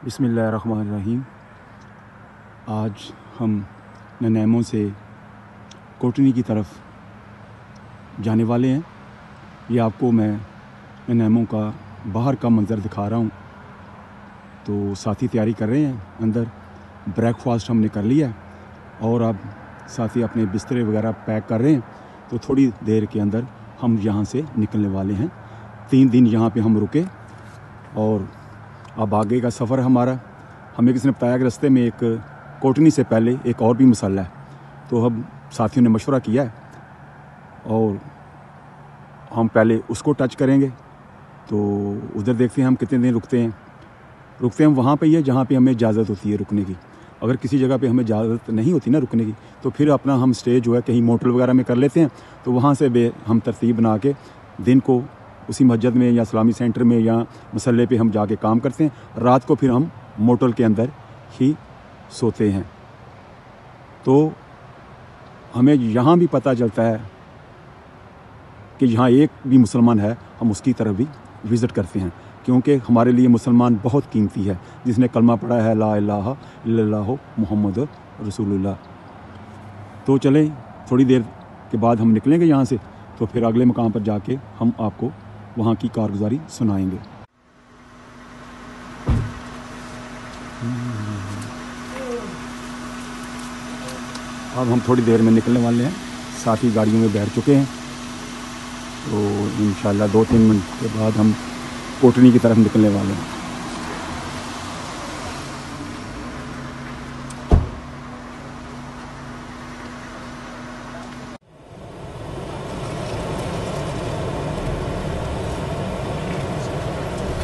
बिस्मिल्लाहिर्रहमानिर्रहीम। आज हम ननैमों से कोटनी की तरफ जाने वाले हैं। ये आपको मैं ननैमों का बाहर का मंज़र दिखा रहा हूँ। तो साथी तैयारी कर रहे हैं, अंदर ब्रेकफास्ट हमने कर लिया है और अब साथी अपने बिस्तरे वगैरह पैक कर रहे हैं। तो थोड़ी देर के अंदर हम यहाँ से निकलने वाले हैं। 3 दिन यहाँ पे हम रुके और अब आगे का सफ़र हमारा, हमें किसी ने बताया कि रास्ते में एक कोटनी से पहले एक और भी मसला है। तो हम साथियों ने मशवरा किया है और हम पहले उसको टच करेंगे। तो उधर देखते हैं हम कितने दिन रुकते हैं वहाँ पे ही है जहाँ पे हमें इजाज़त होती है रुकने की। अगर किसी जगह पे हमें इजाज़त नहीं होती ना रुकने की, तो फिर अपना हम स्टे जो है कहीं मोटल वगैरह में कर लेते हैं। तो वहाँ से हम तरतीब बना के दिन को उसी मस्जिद में या इस्लामी सेंटर में या मसल्ले पे हम जाके काम करते हैं। रात को फिर हम मोटल के अंदर ही सोते हैं। तो हमें यहाँ भी पता चलता है कि यहाँ एक भी मुसलमान है, हम उसकी तरफ भी विज़िट करते हैं, क्योंकि हमारे लिए मुसलमान बहुत कीमती है। जिसने कलमा पढ़ा है ला इलाहा इल्लल्लाहु मुहम्मद रसूलुल्लाह। तो चलें, थोड़ी देर के बाद हम निकलेंगे यहाँ से। तो फिर अगले मकाम पर जाके हम आपको वहाँ की कारगुजारी सुनाएंगे। अब हम थोड़ी देर में निकलने वाले हैं। साथी गाड़ियों में बैठ चुके हैं। तो इंशाल्लाह 2-3 मिनट के बाद हम कोटनी की तरफ निकलने वाले हैं।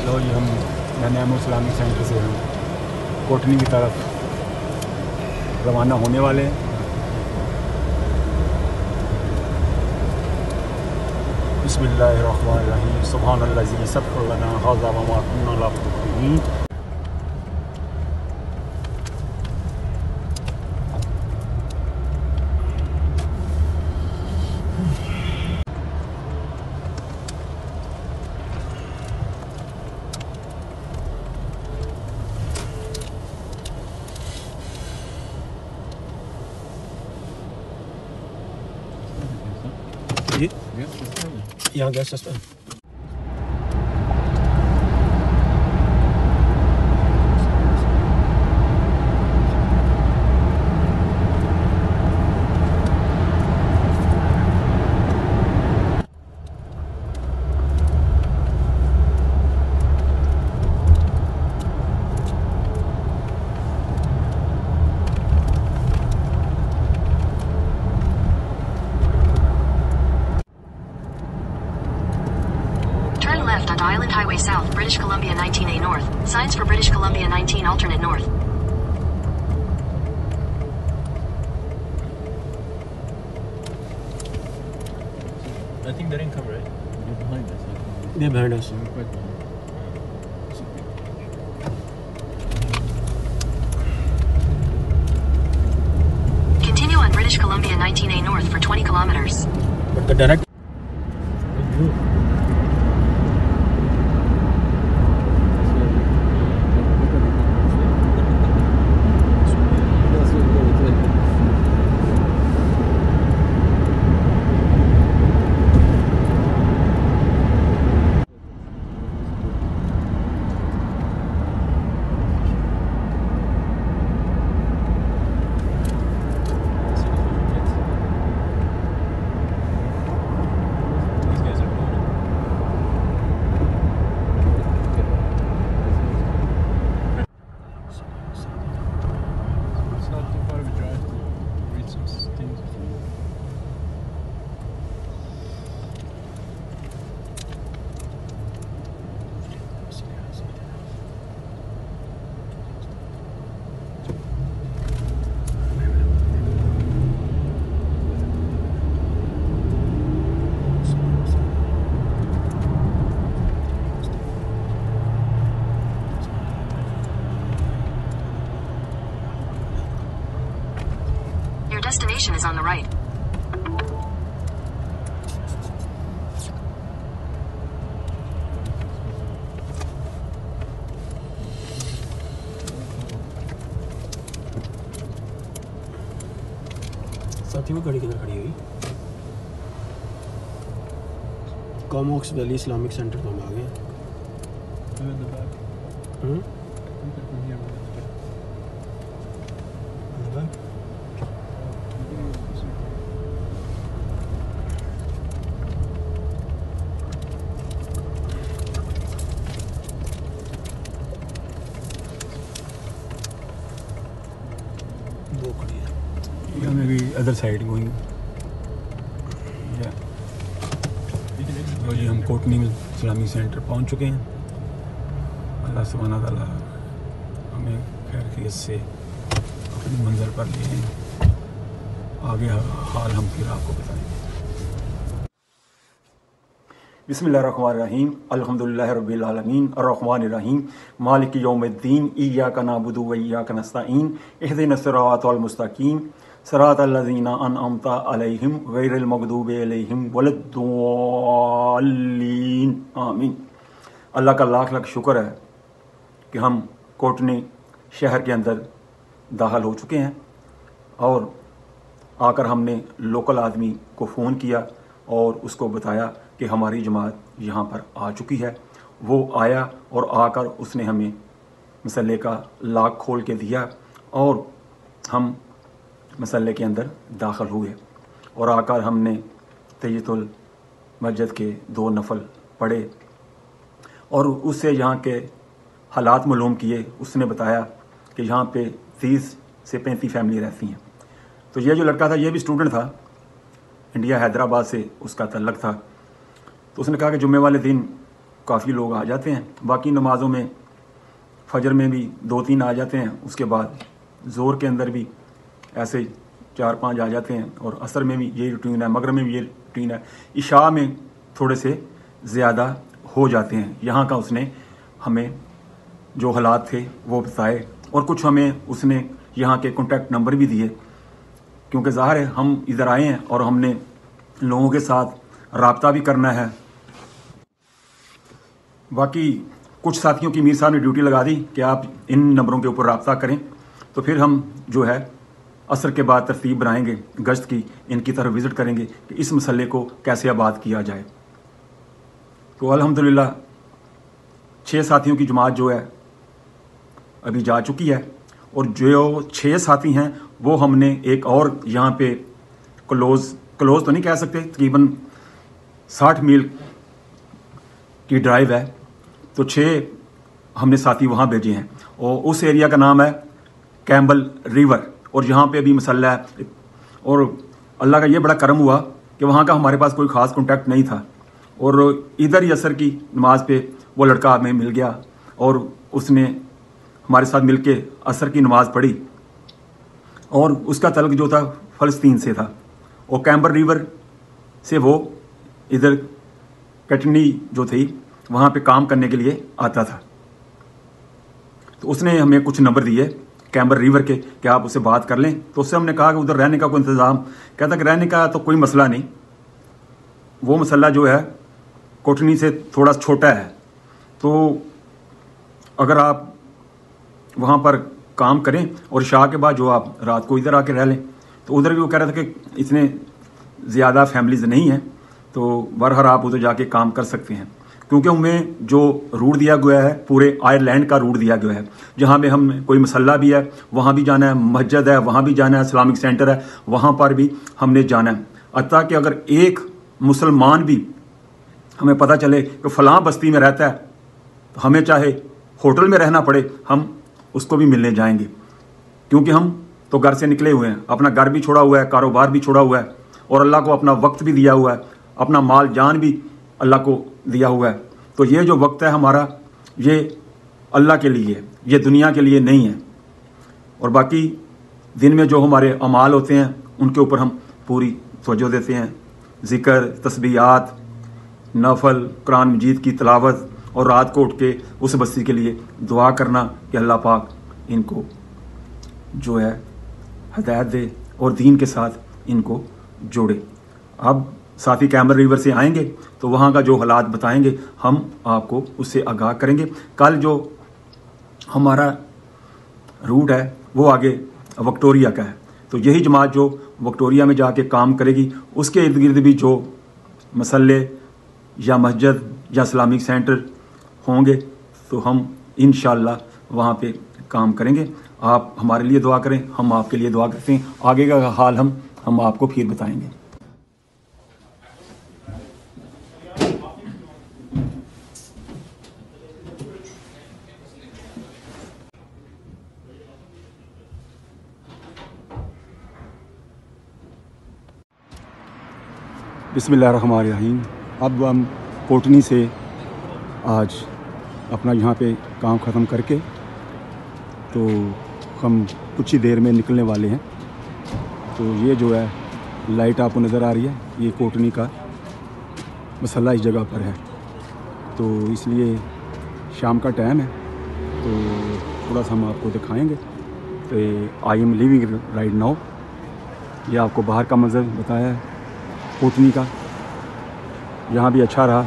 लो जी, हम ननैमों इस्लामिक सेंटर से हम कोटनी की तरफ रवाना होने वाले हैं। बिस्मिल्लाहिर्रहमानिर्रहीम। सुब्हानल्लाज़ी सख़्ख़र लना हाज़ा व मा कुन्ना लहू मुक़रिनीन। Yeah, that's just fine. Onto Island Highway South, British Columbia 19A North. Signs for British Columbia 19 alternate north. I think they're in cover, right? They're behind us. They're behind us. They're quite behind. Continue on British Columbia 19A North for 20 kilometers. But the direct Your destination is on the right. साथी में गाड़ी किधर खड़ी हुई? कॉमॉक्स valley Islamic centre तो हम आ गए। वो खड़ी है maybe other side going. जी हम कोटनी में इस्लामी सेंटर पहुंच चुके हैं। अल्लाह सुब्हाना ताला हमें खैरियत से अपनी मंजिल पर ले आए। आगे हाल हम फिर आपको बताएंगे। बिस्मिल्लाहिर्रहमानिर्रहीम अल्हम्दुलिल्लाहि रब्बिल आलमीन अर्रहमानिर्रहीम मालिकि यौमिद्दीन इय्याका नअबुदु व इय्याका नस्तईन इहदिनस सिरातल मुस्तकीम सिरातल लज़ीना अनअमता अलैहिम गैरिल मग़दूबि अलैहिम वलद्दॉल्लीन आमीन। अल्लाह का लाख लाख शुक्र है कि हम कोटनी शहर के अंदर दाखिल हो चुके हैं और आकर हमने लोकल आदमी को फ़ोन किया और उसको बताया कि हमारी जमात यहाँ पर आ चुकी है। वो आया और आकर उसने हमें मसल्ले का लाक खोल के दिया और हम मसल्ले के अंदर दाखिल हुए और आकर हमने तहियतुल मस्जिद के 2 नफल पढ़े और उससे यहाँ के हालात मालूम किए। उसने बताया कि यहाँ पे 30 से 35 फैमिली रहती हैं। तो ये जो लड़का था ये भी स्टूडेंट था, इंडिया हैदराबाद से उसका तल्लक था। तो उसने कहा कि जुम्मे वाले दिन काफ़ी लोग आ जाते हैं, बाकी नमाज़ों में फजर में भी 2-3 आ जाते हैं, उसके बाद ज़ोर के अंदर भी ऐसे 4-5 आ जाते हैं और असर में भी यही रूटीन है, मगरिब में भी ये रूटीन है, इशा में थोड़े से ज़्यादा हो जाते हैं। यहाँ का उसने हमें जो हालात थे वो बताए और कुछ हमें उसने यहाँ के कॉन्टैक्ट नंबर भी दिए, क्योंकि ज़ाहिर है हम इधर आए हैं और हमने लोगों के साथ राब्ता भी करना है। बाकी कुछ साथियों की मीर साहब ने ड्यूटी लगा दी कि आप इन नंबरों के ऊपर राब्ता करें, तो फिर हम जो है असर के बाद तरतीब बनाएंगे गश्त की, इनकी तरफ विज़िट करेंगे कि इस मसले को कैसे आबाद किया जाए। तो अल्हम्दुलिल्लाह 6 साथियों की जमात जो है अभी जा चुकी है और जो 6 साथी हैं वो हमने एक और यहाँ पे क्लोज़ तो नहीं कह सकते, तकरीबन 60 मील की ड्राइव है, तो 6 हमने साथी वहाँ भेजे हैं और उस एरिया का नाम है कैम्बल रिवर और यहाँ पे भी मसला है। और अल्लाह का ये बड़ा करम हुआ कि वहाँ का हमारे पास कोई ख़ास कॉन्टैक्ट नहीं था और इधर ही असर की नमाज पे वो लड़का हमें मिल गया और उसने हमारे साथ मिल के असर की नमाज़ पढ़ी और उसका तल्क जो था फ़लस्तीन से था और कैम्बर रिवर से वो इधर कटनी जो थी वहाँ पे काम करने के लिए आता था। तो उसने हमें कुछ नंबर दिए कैम्बर रिवर के कि आप उससे बात कर लें। तो उससे हमने कहा कि उधर रहने का कोई इंतज़ाम, कहता कि रहने का तो कोई मसला नहीं, वो मसला जो है कोटनी से थोड़ा छोटा है, तो अगर आप वहाँ पर काम करें और शाह के बाद जो आप रात को इधर आके रह लें। तो उधर भी वो कह रहा था कि इतने ज़्यादा फैमिलीज़ नहीं हैं, तो बहरहाल आप उधर जाके काम कर सकते हैं, क्योंकि हमें जो रूट दिया गया है पूरे आयरलैंड का रूट दिया गया है, जहाँ पे हम कोई मसल्ला भी है वहाँ भी जाना है, मस्जिद है वहाँ भी जाना है, इस्लामिक सेंटर है वहाँ पर भी हमने जाना है। अतः कि अगर एक मुसलमान भी हमें पता चले कि फ़लाँ बस्ती में रहता है, तो हमें चाहे होटल में रहना पड़े हम उसको भी मिलने जाएंगे, क्योंकि हम तो घर से निकले हुए हैं, अपना घर भी छोड़ा हुआ है, कारोबार भी छोड़ा हुआ है और अल्लाह को अपना वक्त भी दिया हुआ है, अपना माल जान भी अल्लाह को दिया हुआ है। तो ये जो वक्त है हमारा, ये अल्लाह के लिए, ये दुनिया के लिए नहीं है। और बाकी दिन में जो हमारे अमाल होते हैं उनके ऊपर हम पूरी तवज्जो देते हैं, ज़िक्र, तस्बीहात, नफल, कुरान मजीद की तिलावत और रात को उठ के उस बस्ती के लिए दुआ करना कि अल्लाह पाक इनको जो है हदायत दे और दीन के साथ इनको जोड़े। अब साथी कैम्बर रिवर से आएंगे तो वहाँ का जो हालात बताएंगे हम आपको उससे आगाह करेंगे। कल जो हमारा रूट है वो आगे विक्टोरिया का है, तो यही जमात जो विक्टोरिया में जाके काम करेगी, उसके इर्द गिर्द भी जो मसल्ले या मस्जिद या इस्लामिक सेंटर होंगे तो हम इंशाअल्लाह वहाँ पे काम करेंगे। आप हमारे लिए दुआ करें, हम आपके लिए दुआ करते हैं। आगे का हाल हम आपको फिर बताएंगे। बिस्मिल्लाहिर्रहमानिर्रहीम। अब हम कोटनी से आज अपना यहाँ पे काम ख़त्म करके तो हम कुछ ही देर में निकलने वाले हैं। तो ये जो है लाइट आपको नज़र आ रही है, ये कोटनी का मसल्ला इस जगह पर है। तो इसलिए शाम का टाइम है तो थोड़ा सा हम आपको दिखाएंगे। तो I am living right now. ये आपको बाहर का मंजर बताया है कोटनी का। यहाँ भी अच्छा रहा,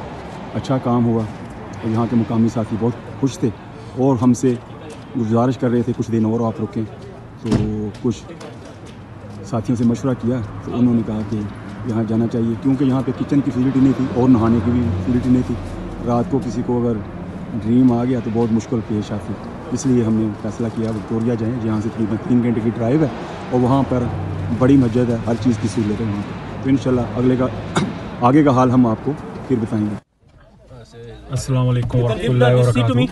अच्छा काम हुआ और यहाँ के मुकामी साथी बहुत खुश थे और हमसे गुजारिश कर रहे थे कुछ दिन और आप रुकें। तो कुछ साथियों से मशवरा किया तो उन्होंने कहा कि यहाँ जाना चाहिए, क्योंकि यहाँ पे किचन की फैसिलिटी नहीं थी और नहाने की भी फैसिलिटी नहीं थी। रात को किसी को अगर ड्रीम आ गया तो बहुत मुश्किल पेश आती। इसलिए हमने फैसला किया विक्टोरिया जाएँ, जहाँ से तकरीबन 3 घंटे की ड्राइव है और वहाँ पर बड़ी मस्जिद है, हर चीज़ की सहूलत है वहाँ पर। तो इंशाल्लाह आगे का हाल हम आपको फिर बताएंगे। अस्सलाम वालेकुम वरहमतुल्लाहि वबरकातुहू।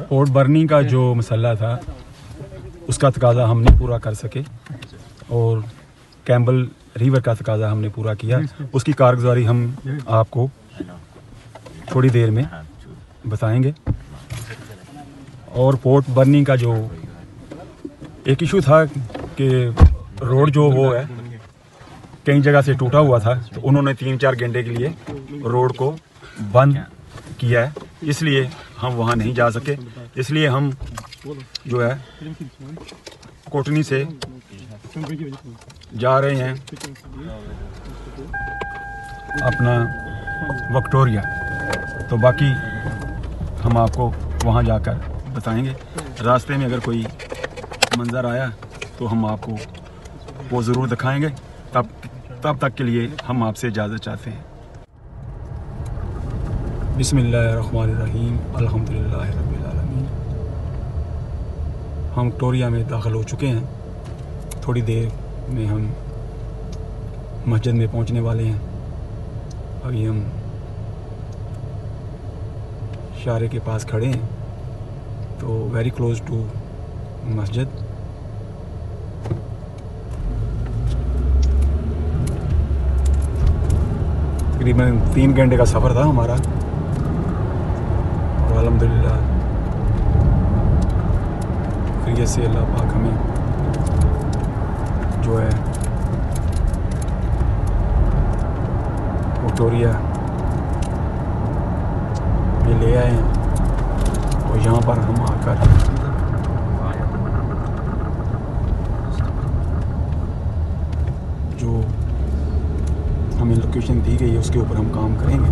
पोर्ट बर्नी का जो मसला था उसका तकाज़ा हम नहीं पूरा कर सके और कैम्बल रिवर का तकाज़ा हमने पूरा किया। उसकी कारगुजारी हम आपको थोड़ी देर में बताएंगे। और पोर्ट बर्नी का जो एक इशू था कि रोड जो वो है कई जगह से टूटा हुआ था, तो उन्होंने 3-4 घंटे के लिए रोड को बंद किया है, इसलिए हम वहाँ नहीं जा सके। इसलिए हम जो है कोटनी से जा रहे हैं अपना विक्टोरिया। तो बाकी हम आपको वहाँ जाकर बताएंगे। रास्ते में अगर कोई मंज़र आया तो हम आपको वो ज़रूर दिखाएंगे। तब तक के लिए हम आपसे इजाज़त चाहते हैं। बिस्मिल्लाहिर्रहमानिर्रहीम, अल्हम्दुलिल्लाहि रब्बिल आलमीन। हम विक्टोरिया में दाखिल हो चुके हैं। थोड़ी देर में हम मस्जिद में पहुंचने वाले हैं। अभी हम शारे के पास खड़े हैं, तो वेरी क्लोज टू मस्जिद। तकरीबन 3 घंटे का सफ़र था हमारा और अल्हम्दुलिल्लाह खैरियत से अल्लाह पाक हमें जो है विक्टोरिया में ले आए हैं। और यहाँ पर हम आकर जो हमें लोकेशन दी गई है उसके ऊपर हम काम करेंगे।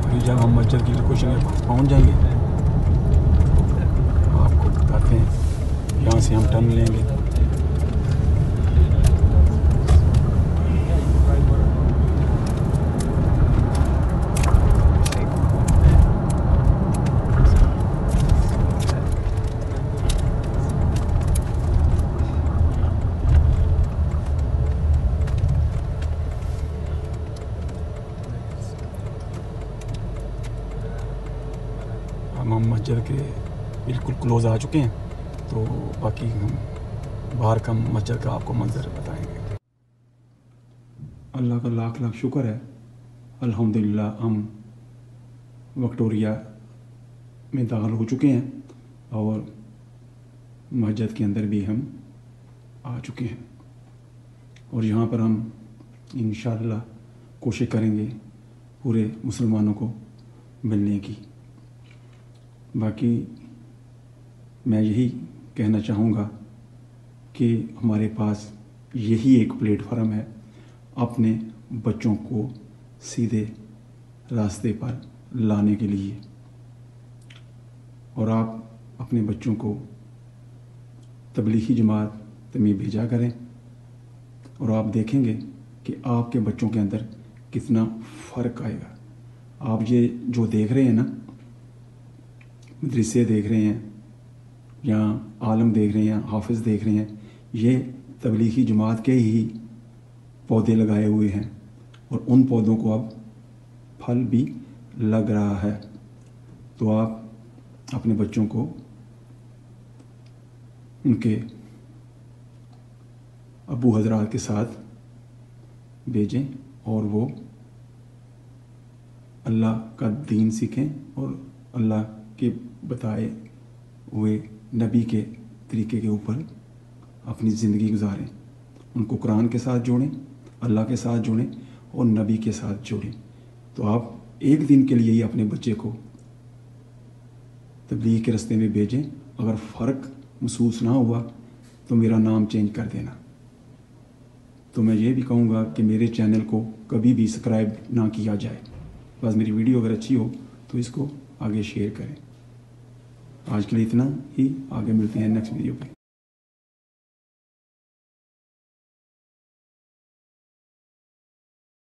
अभी जब हम मस्जिद की लोकेशन के पास पहुंच जाएंगे आपको बताते हैं। यहाँ से हम टर्न लेंगे। हम मस्जिद के बिल्कुल क्लोज़ आ चुके हैं, तो बाकी हम बाहर का मस्जिद का आपको मंजर बताएंगे। अल्लाह का लाख लाख शुक्र है, अल्हम्दुलिल्लाह हम विक्टोरिया में दाखिल हो चुके हैं और मस्जिद के अंदर भी हम आ चुके हैं। और यहाँ पर हम इंशाअल्लाह कोशिश करेंगे पूरे मुसलमानों को मिलने की। बाकी मैं यही कहना चाहूँगा कि हमारे पास यही एक प्लेटफार्म है अपने बच्चों को सीधे रास्ते पर लाने के लिए। और आप अपने बच्चों को तबलीगी जमात में भेजा करें और आप देखेंगे कि आपके बच्चों के अंदर कितना फ़र्क आएगा। आप ये जो देख रहे हैं ना, मदरसे देख रहे हैं या आलम देख रहे हैं, हाफिज़ देख रहे हैं, ये तबलीगी जमात के ही पौधे लगाए हुए हैं और उन पौधों को अब फल भी लग रहा है। तो आप अपने बच्चों को उनके अबू हज़रात के साथ भेजें और वो अल्लाह का दीन सीखें और अल्लाह के बताए हुए नबी के तरीके के ऊपर अपनी ज़िंदगी गुजारें। उनको कुरान के साथ जोड़ें, अल्लाह के साथ जोड़ें और नबी के साथ जोड़ें। तो आप एक दिन के लिए ही अपने बच्चे को तबलीग के रास्ते में भेजें। अगर फ़र्क महसूस ना हुआ तो मेरा नाम चेंज कर देना। तो मैं ये भी कहूँगा कि मेरे चैनल को कभी भी सब्सक्राइब ना किया जाए। बस मेरी वीडियो अगर अच्छी हो तो इसको आगे शेयर करें। आज के लिए इतना ही, आगे मिलते हैं नेक्स्ट वीडियो पे।